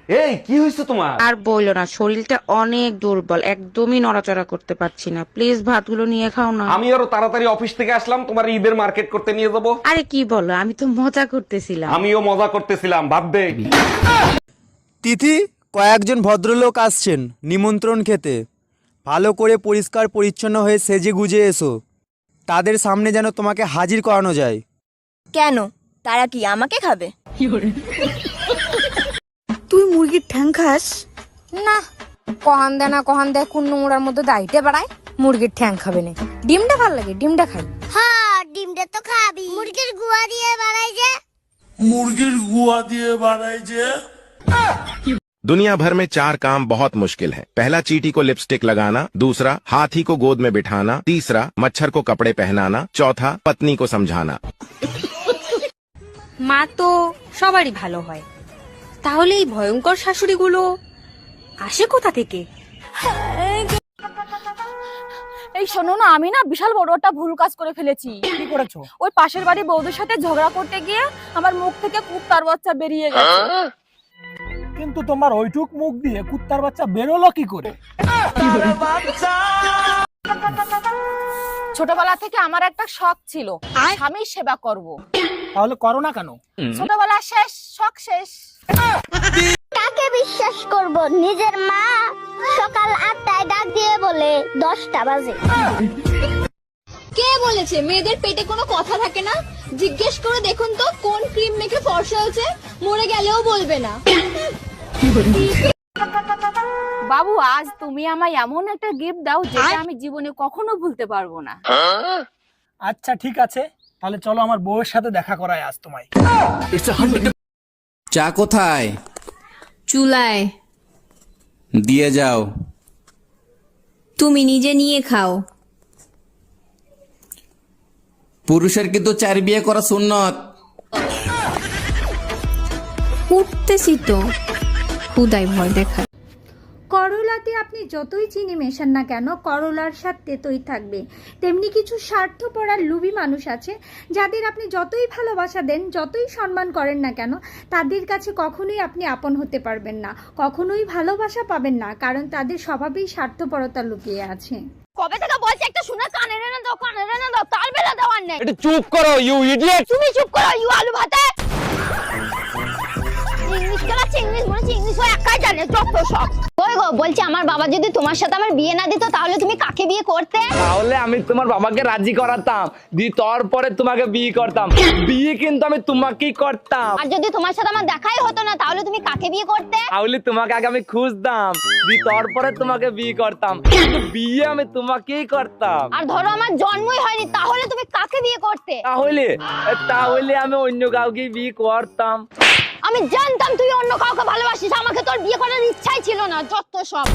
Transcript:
এই কি হয়েছে তোমার? আর বইলো না, শরীরটা অনেক দুর্বল, একদমই নড়াচড়া করতে পারছি না। প্লিজ ভাতগুলো নিয়ে খাও না। আমি আরো তাড়াতাড়ি অফিস থেকে আসলাম, তোমার ঈদের মার্কেট করতে নিয়ে যাবো। আরে কি বলো, আমি তো মজা করতেছিলাম। আমিও মজা করতেছিলাম, বাদ দে। তিথি, কয়েকজন ভদ্রলোক আসছেন নিমন্ত্রণ খেতে। ভালো করে পরিষ্কার পরিচ্ছন্ন হয়ে সেজে গুজে এসো, তাদের সামনে যেন তোমাকে হাজির করানো যায়। কেন, তারা কি আমাকে খাবে? তুই মুরগির ঠ্যাং খাস? না, কহান দে না কহান দে কোন নোংরার মধ্যে দাইতে বাড়ায়। মুরগির ঠ্যাং খাবে না, ডিমটা ভাল লাগে, ডিমটা খাই। হ্যাঁ, ডিমটা তো খাবি। মুরগির গুয়া দিয়ে বানাই যে। दुनिया भर में 4 काम बहुत मुश्किल है। पहला, चींटी को लिपस्टिक लगाना। दूसरा, हाथी को गोद में बिठाना। तीसरा, मच्छर को कपड़े पहनाना। चौथा, पत्नी को समझाना। মা তো সবারই ভালো হয়, তাহলে এই ভয়ঙ্কর শাশুড়িগুলো আসে কোথা থেকে? এই শোনো না, আমি না বিশাল বড় একটা ভুল কাজ করে ফেলেছি। কি করেছো? ওই পাশের বাড়ি বৌদির সাথে ঝগড়া করতে গিয়ে আমার মুখ থেকে কুত্তার বাচ্চা বেরিয়ে গেছে। কিন্তু তোমার ওইটুক মুখ দিয়ে কুত্তার বাচ্চা বেরোলো কি করে? ছোটবেলা থেকে আমার একটা শখ ছিল, স্বামীর সেবা করব। তাহলে করো না কেন? ছোটবেলা শেষ, শখ শেষ। কাকে বিশ্বাস করব? নিজের মা সকাল 8টায় ডাক দিয়ে বলে 10টা বাজে। কে বলেছে মেয়েদের পেটে কোনো কথা থাকে না? জিজ্ঞেস করে দেখুন তো কোন ক্রিম মেখে ফর্সা হয়েছে, মরে গেলেও বলবে না। বাবু, আজ তুমি আমায় এমন একটা গিফট দাও যেটা আমি জীবনে কখনো ভুলতে পারবো না। আচ্ছা ঠিক আছে, তাহলে চলো আমার বউয়ের সাথে দেখা করায় আজ তোমায়। চা কোথায়? চুলায়। দিয়ে যাও। তুমি নিজে নিয়ে খাও। পুরুষের কিন্তু 4 বিয়ে করা সুন্নত। উঠতেছি তো, খুদাই ভয় দেখায়। করলাতে আপনি যতই চিনি মেশান না কেন, করলার স্বাদ তেতোই থাকবে। তেমনি কিছু স্বার্থপর আর লোভী মানুষ আছে, যাদের আপনি যতই ভালোবাসা দেন, যতই সম্মান করেন না কেন, তাদের কাছে কখনোই আপনি আপন হতে পারবেন না, কখনোই ভালোবাসা পাবেন না, কারণ তাদের স্বভাবেই স্বার্থপরতা লুকিয়ে আছে। কবে থেকে বলছি একটা শোনা, কানে রেনে দাও, কানে রেনে দাও, তার বেলা দেওয়ার নেই। একটু চুপ করো ইউ ইডিয়েট। তুমি চুপ করো ইউ আলু ভাতে। ইংলিশ কেলাচ্ছে, ইংলিশ বলেছি, ইংলিশ ও একাই জানে, যত সব। ওই গো, বলছি আমার বাবা যদি তোমার সাথে আমার বিয়ে না দিত, তাহলে তুমি কাকে বিয়ে করতে? তাহলে আমি তোমার বাবাকে রাজি করাতাম, তারপরে তোমাকে বিয়ে করতাম। বিয়ে কিন্তু আমি তোমাকেই করতাম। আর যদি তোমার সাথে আমার দেখাই হতো না, তাহলে তুমি কাকে বিয়ে করতে? তাহলে তোমাকে আগে আমি খুঁজতাম, তারপরে তোমাকে বিয়ে করতাম, কিন্তু বিয়ে আমি তোমাকেই করতাম। আর ধরো আমার জন্মই হয়নি, তাহলে তুমি কাকে বিয়ে করতে? তাহলে আমি অন্য কাউকে বিয়ে করতাম। আমি জানতাম তুই অন্য কাউকে ভালোবাসিস, আমাকে তোর বিয়ে করার ইচ্ছাই ছিল না, যত সব।